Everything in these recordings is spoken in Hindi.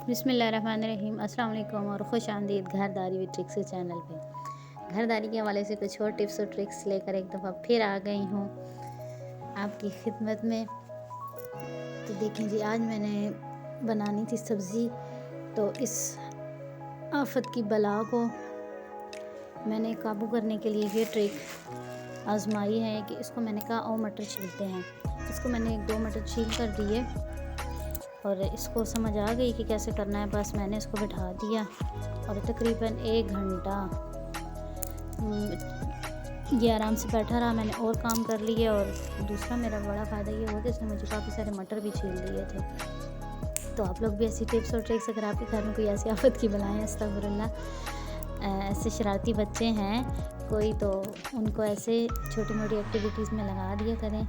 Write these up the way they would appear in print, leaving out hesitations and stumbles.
बिस्मिल्लाहिर्रहमानिर्रहीम। अस्सलाम वालेकुम और खुश आमदीद घरदारी विद ट्रिक्स चैनल पे। घरदारी के हवाले से कुछ और टिप्स और ट्रिक्स लेकर एक दफ़ा फिर आ गई हूँ आपकी खिदमत में। तो देखें जी, आज मैंने बनानी थी सब्ज़ी, तो इस आफत की बला को मैंने काबू करने के लिए ये ट्रिक आजमाई है कि इसको मैंने कहा और मटर छीलते हैं। इसको मैंने 1-2 मटर छील कर दिए और इसको समझ आ गई कि कैसे करना है। बस मैंने इसको बिठा दिया और तकरीबन 1 घंटा ये आराम से बैठा रहा। मैंने और काम कर लिए और दूसरा मेरा बड़ा फ़ायदा ये हुआ कि इसने मुझे काफ़ी सारे मटर भी छील दिए थे। तो आप लोग भी ऐसी टिप्स और ट्रिक्स, अगर आपके घर में कोई ऐसी आफत की बलाएँ, अस्तगफिरुल्लाह, ऐसे शरारती बच्चे हैं कोई, तो उनको ऐसे छोटी मोटी एक्टिविटीज़ में लगा दिया करें,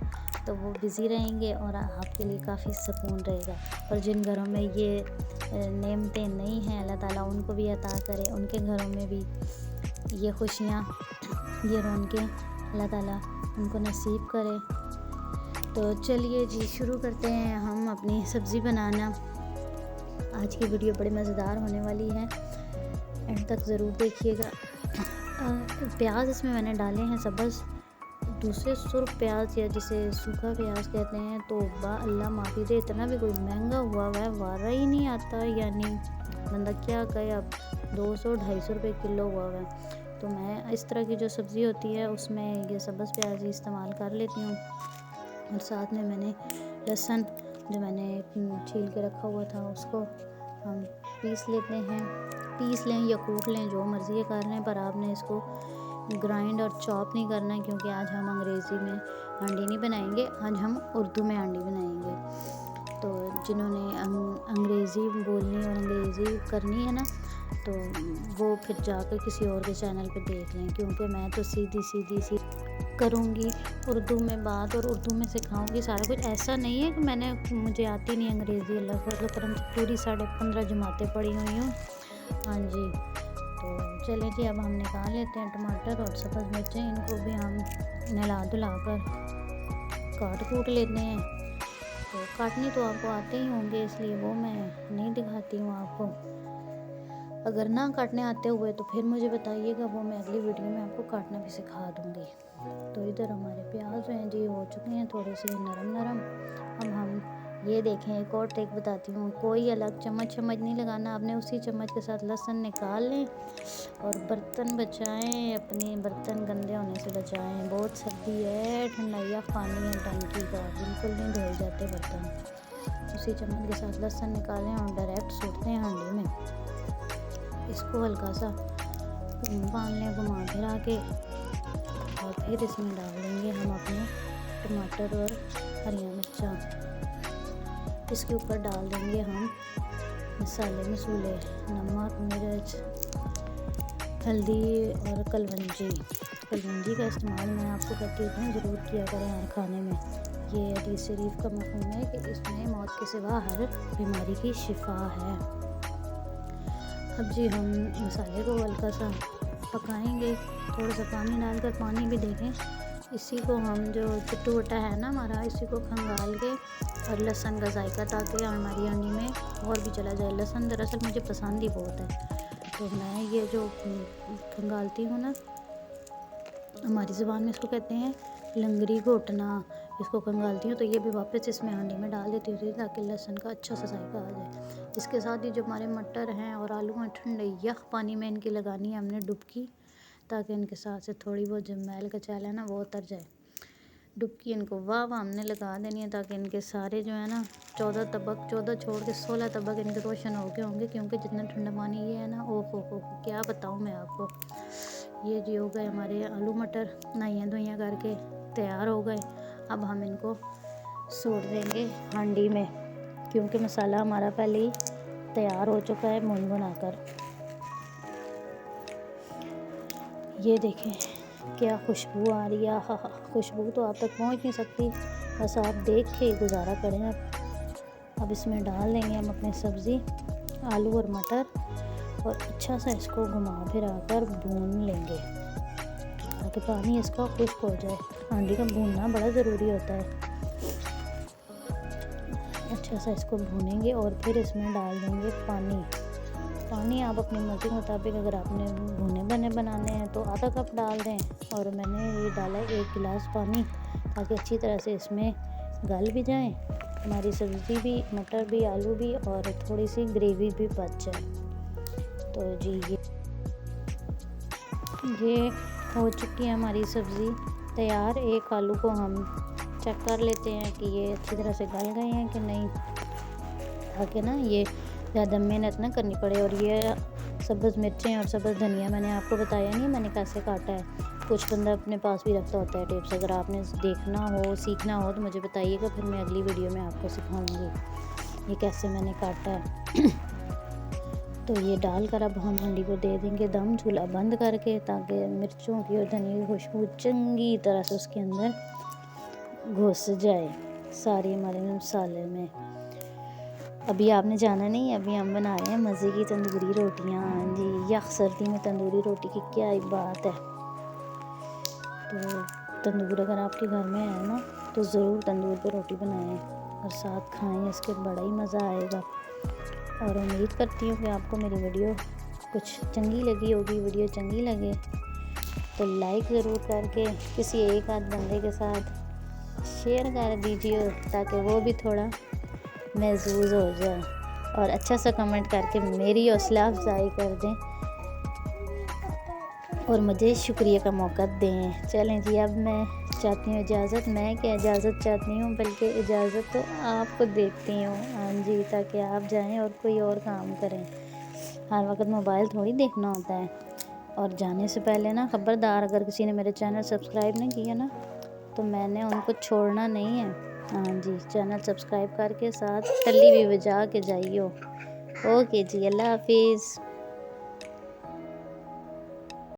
तो वो बिज़ी रहेंगे और आपके लिए काफ़ी सुकून रहेगा। और जिन घरों में ये नेमतें नहीं हैं, अल्लाह ताला उनको भी अता करे, उनके घरों में भी ये खुशियाँ, ये रौनकें अल्लाह ताला उनको नसीब करे। तो चलिए जी, शुरू करते हैं हम अपनी सब्ज़ी बनाना। आज की वीडियो बड़ी मज़ेदार होने वाली है, एंड तक ज़रूर देखिएगा। प्याज इसमें मैंने डाले हैं सब्ज़, दूसरे सुर्ख प्याज या जिसे सूखा प्याज कहते हैं। तो अल्लाह माफ़ी दे, इतना भी कोई महंगा हुआ है, वारा ही नहीं आता, यानी बंदा क्या कहे। अब 200-250 रुपये किलो हुआ है। तो मैं इस तरह की जो सब्ज़ी होती है उसमें ये सब्ज़ प्याज ही इस्तेमाल कर लेती हूँ। और साथ में मैंने लहसुन जो मैंने छील के रखा हुआ था उसको हम पीस लेते हैं। पीस लें या कूट लें, जो मर्ज़ी है कर लें, पर आपने इसको ग्राइंड और चॉप नहीं करना, क्योंकि आज हम अंग्रेज़ी में हांडी नहीं बनाएंगे, आज हम उर्दू में हांडी बनाएंगे। तो जिन्होंने अंग्रेज़ी बोलनी और अंग्रेज़ी करनी है ना, तो वो फिर जाकर किसी और के चैनल पे देख लें, क्योंकि मैं तो सीधी सी करूँगी उर्दू में बात और उर्दू में सिखाऊंगी सारा कुछ। ऐसा नहीं है कि मुझे आती नहीं अंग्रेज़ी, अल्लाह फजल करम से पूरी 15.5 जमातें पढ़ी हुई हूँ। हाँ जी, तो चलें जी, अब हम निकाल लेते हैं टमाटर और सब्ज़ मिर्चें। इनको भी हम नहला धुला कर काट कूट लेते हैं। तो काटनी तो आपको आते ही होंगे, इसलिए वो मैं नहीं दिखाती हूँ आपको। अगर ना काटने आते हुए तो फिर मुझे बताइएगा, वो मैं अगली वीडियो में आपको काटना भी सिखा दूँगी। तो इधर हमारे प्याज हैं जी, हो चुके हैं थोड़े से नरम। अब हम ये देखें, एक और ट्रिक बताती हूँ। कोई अलग चम्मच नहीं लगाना, आपने उसी चम्मच के साथ लहसुन निकाल लें और बर्तन बचाएं, अपने बर्तन गंदे होने से बचाएं। बहुत सर्दी है, ठंडाइया पानी है टंकी का, बिल्कुल नहीं धोए जाते बर्तन। उसी चम्मच के साथ लहसुन निकालें और डायरेक्ट सूखते हैं हांडी में। इसको हल्का सा बांध लें घुमा फिरा के, और फिर इसमें डाल देंगे हम अपने टमाटर और हरी मिर्चा। इसके ऊपर डाल देंगे हम मसूले, नमक, मिर्च, हल्दी और कलवंजी का इस्तेमाल मैं आपको कहती हूँ ज़रूर किया करें हर खाने में। ये हदीस शरीफ का मफ़हूम है कि इसमें मौत के सिवा हर बीमारी की शिफा है। अब जी, हम मसाले को हल्का सा पकाएंगे, थोड़ा सा पानी डालकर। पानी भी देखें, इसी को हम जो चट्टू वटा है ना हमारा, इसी को खंगाल के, और लहसुन का जायका ताकि हमारी हांडी में और भी चला जाए। लहसुन दरअसल मुझे पसंद ही बहुत है, तो मैं ये जो खंगालती हूँ ना, हमारी ज़ुबान में इसको कहते हैं लंगरी घोटना। इसको खंगालती हूँ तो ये भी वापस इसमें हांडी में डाल देती हूँ ताकि लहसुन का अच्छा सा जायका आ जाए। इसके साथ ही जो हमारे मटर हैं और आलू हैं, ठंडे यख पानी में इनकी लगानी है हमने डुबकी, ताकि इनके साथ से थोड़ी बहुत जो मैल कचाल है ना वो उतर जाए। डुबकी इनको वाह हमने लगा देनी है, ताकि इनके सारे जो है ना 14 छोड़ के 16 तबक इनके रोशन हो गए होंगे, क्योंकि जितना ठंडा पानी ये है ना, ओ हो क्या बताऊँ मैं आपको। ये जी हो गए हमारे आलू मटर, नहाइयाँ धोइयाँ करके तैयार हो गए। अब हम इनको सूट देंगे हांडी में, क्योंकि मसाला हमारा पहले ही तैयार हो चुका है भुन भुनाकर। ये देखें क्या खुशबू आ रही है, हा खुशबू तो आप तक पहुंच नहीं सकती, बस आप देख के गुजारा करें। अब इसमें डाल देंगे हम अपनी सब्ज़ी, आलू और मटर, और अच्छा सा इसको घुमा फिरा कर भून लेंगे ताकि पानी इसका खुश्क हो जाए। हांडी का भूनना बड़ा ज़रूरी होता है। अच्छा अच्छा सा इसको भूनेंगे और फिर इसमें डाल देंगे पानी। पानी आप अपनी मर्ज़ी के मुताबिक, अगर आपने भुने बने बनाने हैं तो आधा कप डाल दें, और मैंने ये डाला है 1 गिलास पानी, ताकि अच्छी तरह से इसमें गल भी जाए हमारी सब्ज़ी भी, मटर भी, आलू भी, और थोड़ी सी ग्रेवी भी बच जाए। तो जी ये हो चुकी है हमारी सब्ज़ी तैयार। एक आलू को हम चेक कर लेते हैं कि ये अच्छी तरह से गल गए हैं कि नहीं, ताकि ना ये ज़्यादा मेहनत ना करनी पड़े। और ये सब्ज़ मिर्चें और सब्ज़ धनिया मैंने आपको बताया नहीं मैंने कैसे काटा है। कुछ बंदा अपने पास भी रखता होता है टिप्स। अगर आपने देखना हो, सीखना हो तो मुझे बताइएगा, फिर मैं अगली वीडियो में आपको सिखाऊंगी ये कैसे मैंने काटा है। तो ये डालकर अब हम हांडी को दे देंगे दम, चूल्हा बंद करके, ताकि मिर्चों की और धनिया की खुशबू चंगी तरह से उसके अंदर घुस जाए सारी हमारे मसाले में। अभी आपने जाना नहीं, अभी हम बना रहे हैं मज़े की तंदूरी रोटियाँ जी। यख सर्दी में तंदूरी रोटी की क्या ही बात है। तो तंदूर अगर आपके घर में है ना, तो ज़रूर तंदूर पर रोटी बनाएं और साथ खाएं, इसके बड़ा ही मज़ा आएगा। और उम्मीद करती हूँ कि आपको मेरी वीडियो कुछ चंगी लगी होगी। वीडियो चंगी लगे तो लाइक ज़रूर करके किसी एक आध बंदे के साथ शेयर कर दीजिए, ताकि वो भी थोड़ा महसूस हो जाए, और अच्छा सा कमेंट करके मेरी हौसला अफजाई कर दें और मुझे शुक्रिया का मौका दें। चलें जी, अब मैं चाहती हूँ इजाज़त। मैं क्या इजाज़त चाहती हूँ, बल्कि इजाज़त तो आपको देती हूँ, हाँ जी, ताकि आप जाएं और कोई और काम करें। हर वक्त मोबाइल थोड़ी देखना होता है। और जाने से पहले ना ख़बरदार, अगर किसी ने मेरे चैनल सब्सक्राइब नहीं किया ना, तो मैंने उनको छोड़ना नहीं है। हाँ जी, चैनल सब्सक्राइब करके साथ टल्ली भी बजा के जाइयो। ओके जी, अल्लाह हाफिज़।